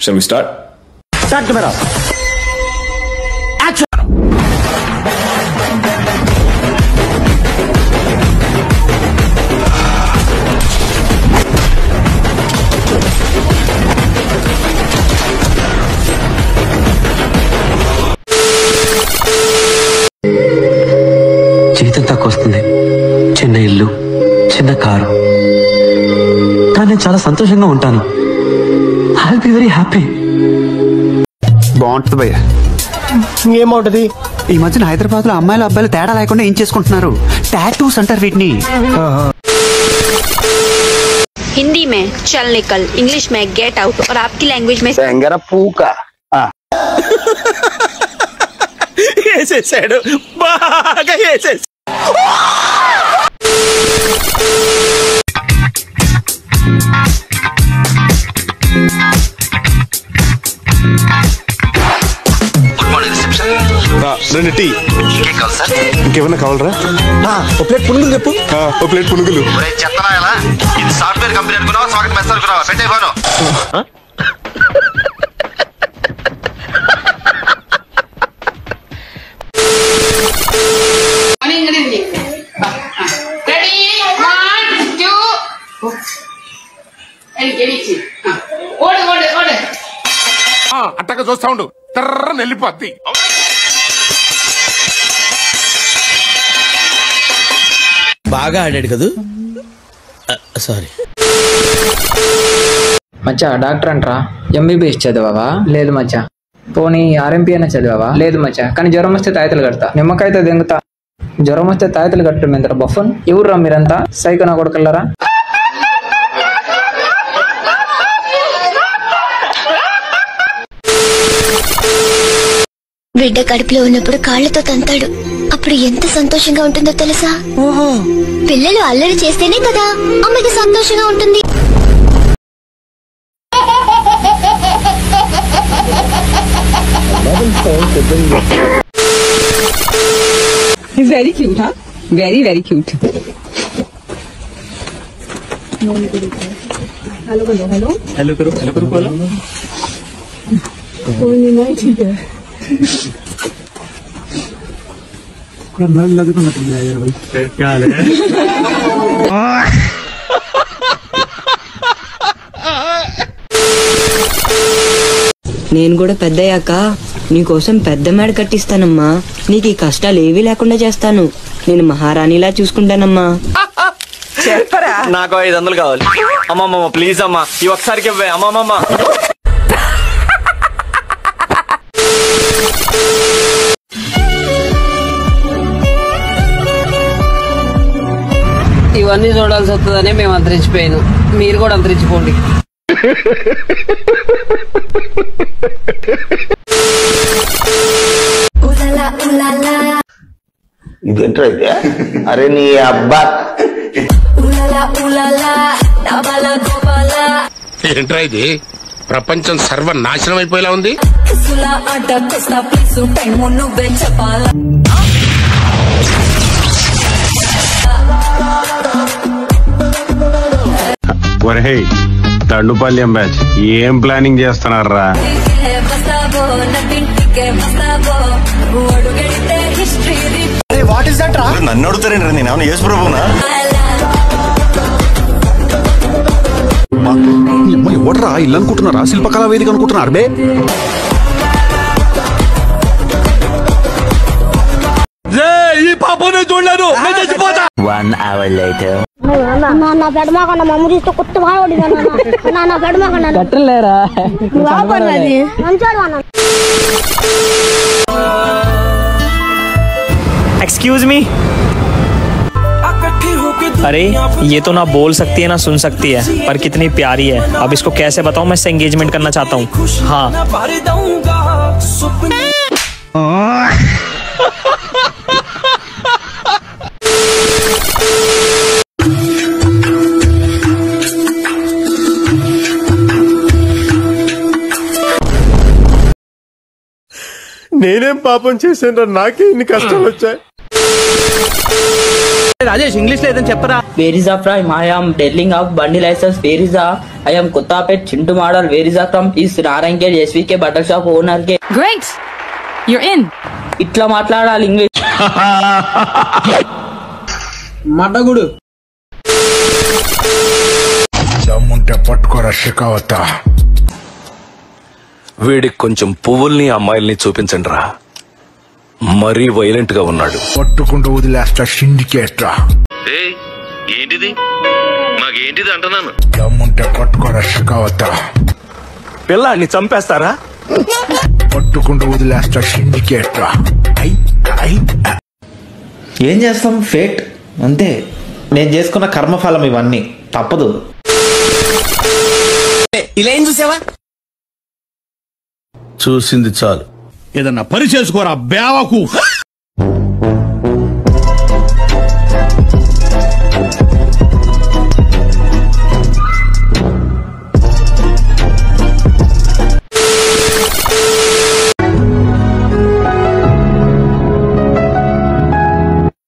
Shall we start? Start camera. Action. జీతం తక్కువ వస్తుంది, చిన్న ఇల్లు, చిన్న కారు, కానీ నేను చాలా సంతోషంగా ఉంటాను. I will be very happy. బాగుంటుంది భయ్య. ఏమవుతుంది? ఈ మధ్యన హైదరాబాద్ లో అమ్మాయిలు అబ్బాయిలు తేడా లేకుండా ఏం చేసుకుంటున్నారు? టాటూస్ అంటారు వీటిని. हिंदी में चल निकल, इंग्लिश में गेट आउट और आपकी लैंग्वेज में పూక వేసేసాడు, బాగా వేసేసాడు. రెండు టీ. ఇంకేమన్నా కావాలరా? ఒక ప్లేట్ పునుగులు చెప్పు. ఒక ప్లేట్ పునుగులు. ఇది సాఫ్ట్వేర్ కంపెనీ అనుకున్నావా, స్వాగతం మెస్ అనుకున్నావా? పెట్టే బాను. అట్టగా చూస్తా ఉండు, తర్ర వెళ్ళిపోద్ది. బాగా ఆడాడు కదూ. సారీ మచ్చా. డాక్టర్ అంటరా? ఎంబీబీఎస్ చదివావా? లేదు మచ్చా. పోనీ ఆర్ఎంపీ అయినా చదివావా? లేదు మచ్చా. కానీ జ్వరం వస్తే తాయితలు కడతా, నిమ్మకాయతో దెంగుతా. జ్వరం వస్తే తాయితలు కట్టడం ఏంటరా బఫన్? ఎవర్రా మీరంతా? సైకో నా కొడుకులారా. బిడ్డ కడుపులో ఉన్నప్పుడు కాళ్లతో తంతాడు, అప్పుడు ఎంత సంతోషంగా ఉంటుందో తెలుసా? పిల్లలు అల్లరి చేస్తేనే కదా అమ్మకి సంతోషంగా ఉంటుంది. Very cute, huh? Very, very cute. Hello, hello, hello. Hello करो, hello करो बोलो. कोई नहीं, ठीक है. लगे तो मत यार भाई. क्या हाल है? నేను కూడా పెద్దయ్యాక నీకోసం పెద్ద మేడ కట్టిస్తానమ్మా. నీకు ఈ కష్టాలు ఏవీ లేకుండా చేస్తాను. నేను మహారాణిలా చూసుకుంటానమ్మా. నాకు 500 కావాలి. అమ్మమ్మ ప్లీజ్ అమ్మా, ఈ ఒకసారికి ఇవ్వే అమ్మమ్మ. ఇవన్నీ చూడాల్సి వస్తుందనే మేము అంతరించిపోయాను. మీరు కూడా అంతరించిపోండి. ఇదేంట్రా అయితే? అరే నీ అబ్బా. ఏంట్రా ఇది? ప్రపంచం సర్వనాశనం అయిపోయేలా ఉంది. ఒరే తండుపల్లి బ్యాచ్ ఏం ప్లానింగ్ చేస్తున్నారా? నన్ను అడుగుతారేంటి? నేను ఏమన్నా యేసు ప్రభువునా? ఎవడరా ఇల్లు అనుకుంటున్నారా? శిల్పకళా వేదిక అనుకుంటున్నారు బే. ఈ పాపనే చూడలేదు. 1 hour later. నా పెడమాకన్నా మమ్మ చూస్తే కొత్త బాగా నా పెడమాకన్నా కట్టలేరా? Excuse me. अरे ये तो ना बोल सकती है ना सुन सकती है, पर कितनी प्यारी है. अब इसको कैसे बताऊं? मैं इससे एंगेजमेंट करना चाहता हूँ. हाँ నేనేం పాపం చేశాను? నాకే ఇన్ని కష్టాలు వచ్చాయి. రాజేష్ ఇంగ్లీష్ లో ఏదని చెప్పరా. Where is from I am darling of బండి license. Where is I am Kothapet Chintu model. Where is from is Narayan SVK butter shop owner కే. Great you're in. ఇట్లా మాట్లాడాలి ఇంగ్లీష్. మడ్డగుడు దమ్ముంటే పట్టుకోరా షికావత. వీడికి కొంచెం పువ్వుల్ని అమ్మాయిల్ని చూపించండి రా, మరీ వైలెంట్ గా ఉన్నాడు. పట్టుకుంటూ వదిలేస్తా సిండికేట్ రా. ఏంటిది మాకేంటిది అంటున్నాను. దమ్ముంటే పట్టుకోరా షికావత. పిల్లాన్ని చంపేస్తారా? పట్టుకుంటూ వదిలేస్తా సిండికేట్ రా. ఏం చేస్తాం, ఫేట్ అంతే. నేను చేసుకున్న కర్మఫలం ఇవన్నీ, తప్పదు. ఇలా ఏం చూసావా? చూసింది చాలు, ఏదన్నా పని చేసుకోరా బేవకు.